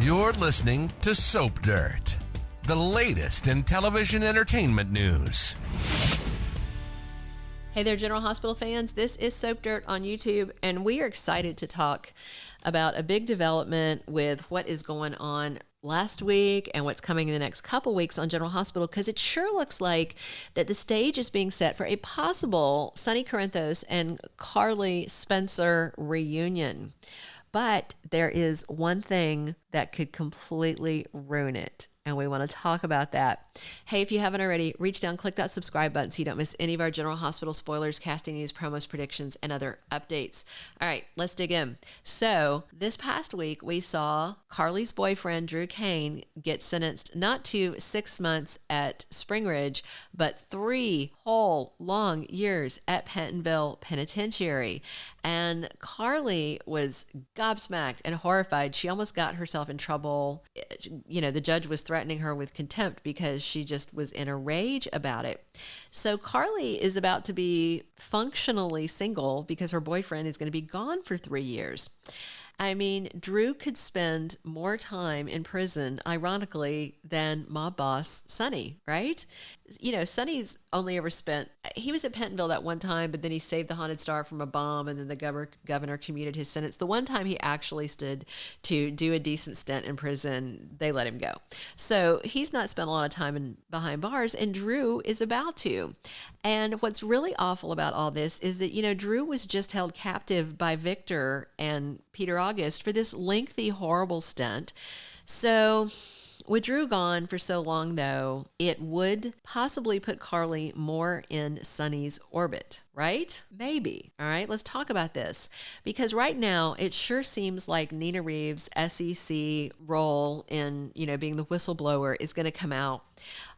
You're listening to Soap Dirt, the latest in television entertainment news. Hey there, General Hospital fans. This is Soap Dirt on YouTube, and we are excited to talk about a big development with what is going on last week and what's coming in the next couple weeks on General Hospital, because it sure looks like that the stage is being set for a possible Sonny Corinthos and Carly Spencer reunion. But there is one thing that could completely ruin it, and we want to talk about that. Hey, if you haven't already, reach down, click that subscribe button so you don't miss any of our General Hospital spoilers, casting news, promos, predictions, and other updates. All right, let's dig in. So this past week, we saw Carly's boyfriend, Drew Cain, get sentenced not to 6 months at Spring Ridge, but 3 whole long years at Pentonville Penitentiary. And Carly was gobsmacked and horrified. She almost got herself in trouble. You know, the judge was threatening her with contempt because she just was in a rage about it. So Carly is about to be functionally single because her boyfriend is going to be gone for 3 years. I mean, Drew could spend more time in prison, ironically, than mob boss Sonny, right? You know, Sonny's only ever spent, he was at Pentonville that one time, but then he saved the Haunted Star from a bomb, and then the governor commuted his sentence. The one time he actually stood to do a decent stint in prison, they let him go. So he's not spent a lot of time behind bars, and Drew is about to. And what's really awful about all this is that, you know, Drew was just held captive by Victor and Peter August for this lengthy, horrible stint. So with Drew gone for so long, though, it would possibly put Carly more in Sonny's orbit, right? Maybe. All right, let's talk about this. Because right now, it sure seems like Nina Reeves' SEC role in, you know, being the whistleblower is going to come out.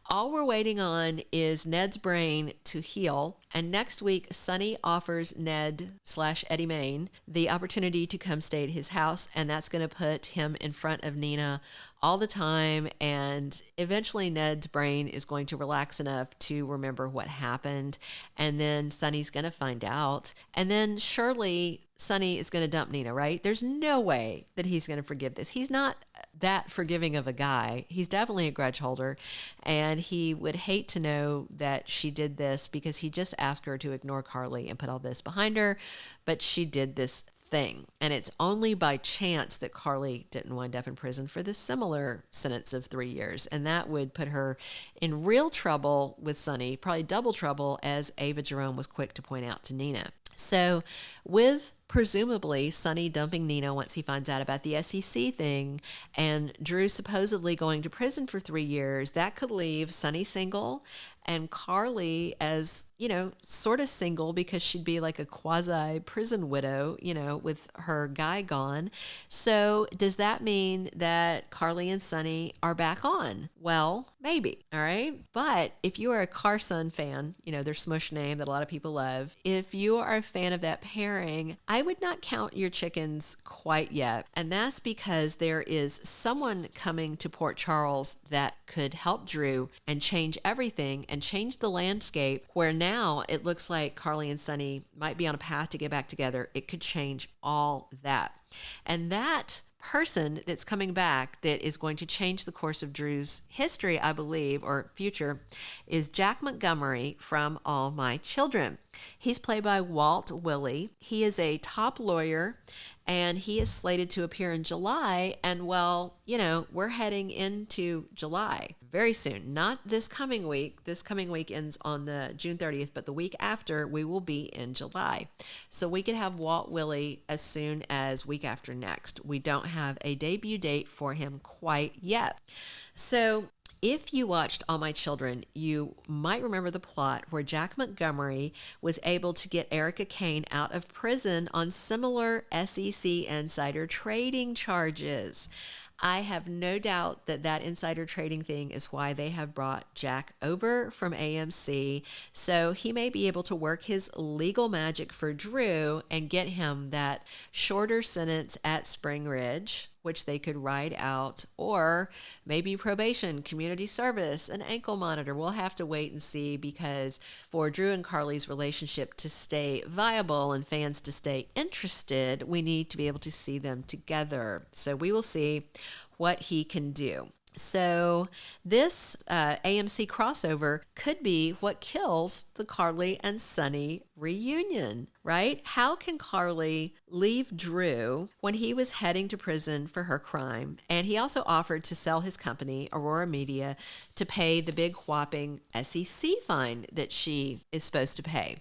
All we're waiting on is Ned's brain to heal. And next week, Sonny offers Ned/Eddie Main the opportunity to come stay at his house. And that's going to put him in front of Nina all the time. And eventually, Ned's brain is going to relax enough to remember what happened. And then Sonny's going to find out. And then surely Sonny is going to dump Nina, right? There's no way that he's going to forgive this. He's not that forgiving of a guy. He's definitely a grudge holder, and he would hate to know that she did this because he just asked her to ignore Carly and put all this behind her, but she did this thing. And it's only by chance that Carly didn't wind up in prison for this similar sentence of 3 years, and that would put her in real trouble with Sonny, probably double trouble, as Ava Jerome was quick to point out to Nina. So with presumably Sonny dumping Nina once he finds out about the SEC thing, and Drew supposedly going to prison for 3 years, that could leave Sonny single and Carly as, you know, sort of single because she'd be like a quasi-prison widow, you know, with her guy gone. So does that mean that Carly and Sonny are back on? Well, maybe, all right? But if you are a Carson fan, you know, their Smush name that a lot of people love, if you are a fan of that pairing, I would not count your chickens quite yet. And that's because there is someone coming to Port Charles that could help Drew and change everything and change the landscape, where now it looks like Carly and Sonny might be on a path to get back together. It could change all that. And that person that's coming back that is going to change the course of Drew's history, I believe, or future, is Jack Montgomery from All My Children. He's played by Walt Willey. He is a top lawyer, and he is slated to appear in July. And well, you know, we're heading into July very soon. Not this coming week. This coming week ends on the June 30th, but the week after we will be in July. So we could have Walt Willey as soon as week after next. We don't have a debut date for him quite yet. So if you watched All My Children, you might remember the plot where Jack Montgomery was able to get Erica Kane out of prison on similar SEC insider trading charges. I have no doubt that that insider trading thing is why they have brought Jack over from AMC. So he may be able to work his legal magic for Drew and get him that shorter sentence at Spring Ridge, which they could ride out, or maybe probation, community service, an ankle monitor. We'll have to wait and see, because for Drew and Carly's relationship to stay viable and fans to stay interested, we need to be able to see them together. So we will see what he can do. So this AMC crossover could be what kills the Carly and Sonny reunion, right? How can Carly leave Drew when he was heading to prison for her crime? And he also offered to sell his company, Aurora Media, to pay the big whopping SEC fine that she is supposed to pay.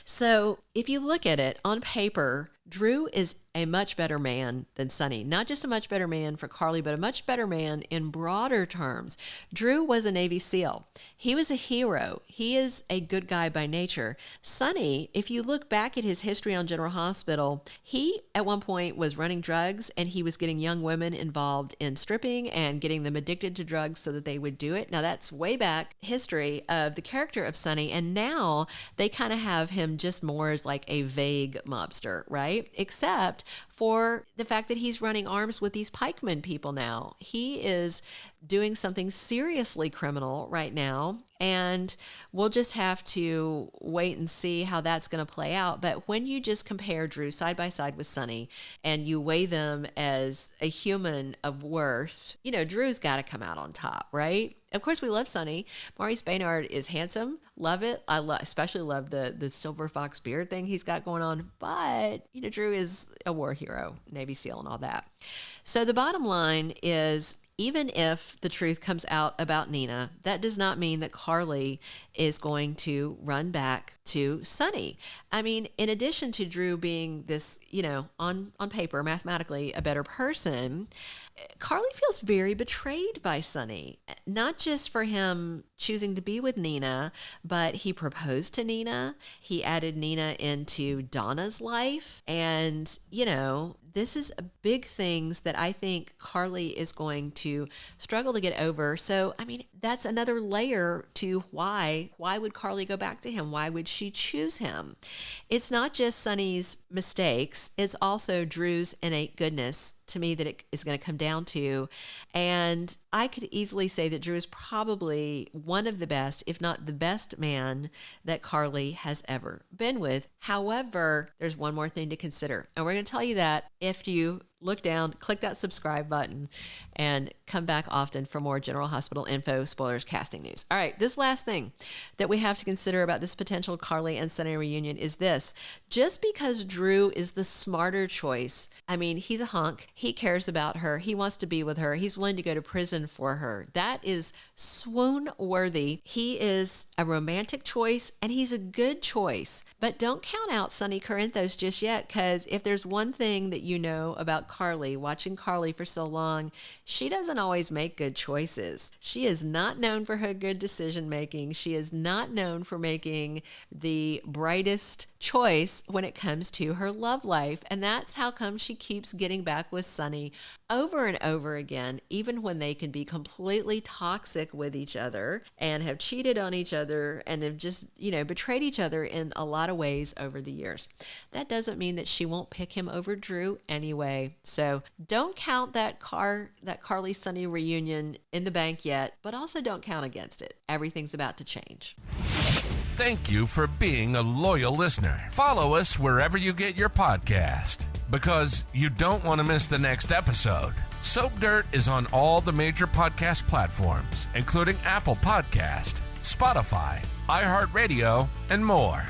So if you look at it on paper, Drew is a much better man than Sonny. Not just a much better man for Carly, but a much better man in broader terms. Drew was a Navy SEAL. He was a hero. He is a good guy by nature. Sonny, if you look back at his history on General Hospital, he at one point was running drugs, and he was getting young women involved in stripping and getting them addicted to drugs so that they would do it. Now that's way back history of the character of Sonny, and now they kind of have him just more as like a vague mobster, right? Except for the fact that he's running arms with these pikeman people now. He is doing something seriously criminal right now, and we'll just have to wait and see how that's going to play out. But when you just compare Drew side by side with Sonny and you weigh them as a human of worth, you know, Drew's got to come out on top, right? Of course, we love Sonny. Maurice Benard is handsome. Love it. I especially love the silver fox beard thing he's got going on. But, you know, Drew is a war hero, Navy SEAL and all that. So the bottom line is, even if the truth comes out about Nina, that does not mean that Carly is going to run back to Sonny. I mean, in addition to Drew being this, you know, on paper, mathematically a better person, Carly feels very betrayed by Sonny, not just for him choosing to be with Nina, but he proposed to Nina. He added Nina into Donna's life. And, you know, this is big things that I think Carly is going to struggle to get over. So, I mean, that's another layer to why would Carly go back to him? Why would she choose him? It's not just Sonny's mistakes. It's also Drew's innate goodness, to me, that it is going to come down to. And I could easily say that Drew is probably one of the best, if not the best man that Carly has ever been with. However, there's one more thing to consider. And we're going to tell you that if you look down, click that subscribe button, and come back often for more General Hospital info, spoilers, casting news. All right, this last thing that we have to consider about this potential Carly and Sonny reunion is this. Just because Drew is the smarter choice, I mean, he's a hunk. He cares about her. He wants to be with her. He's willing to go to prison for her. That is swoon worthy. He is a romantic choice, and he's a good choice. But don't count out Sonny Corinthos just yet, because if there's one thing that you know about Carly, watching Carly for so long, she doesn't always make good choices. She is not known for her good decision making. She is not known for making the brightest choice when it comes to her love life. And that's how come she keeps getting back with Sonny over and over again, even when they can be completely toxic with each other and have cheated on each other and have just, you know, betrayed each other in a lot of ways over the years. That doesn't mean that she won't pick him over Drew anyway. So don't count that Carly Sonny reunion in the bank yet, but also don't count against it. Everything's about to change. Thank you for being a loyal listener. Follow us wherever you get your podcast, because you don't want to miss the next episode. Soap Dirt is on all the major podcast platforms, including Apple Podcast, Spotify, iHeartRadio, and more.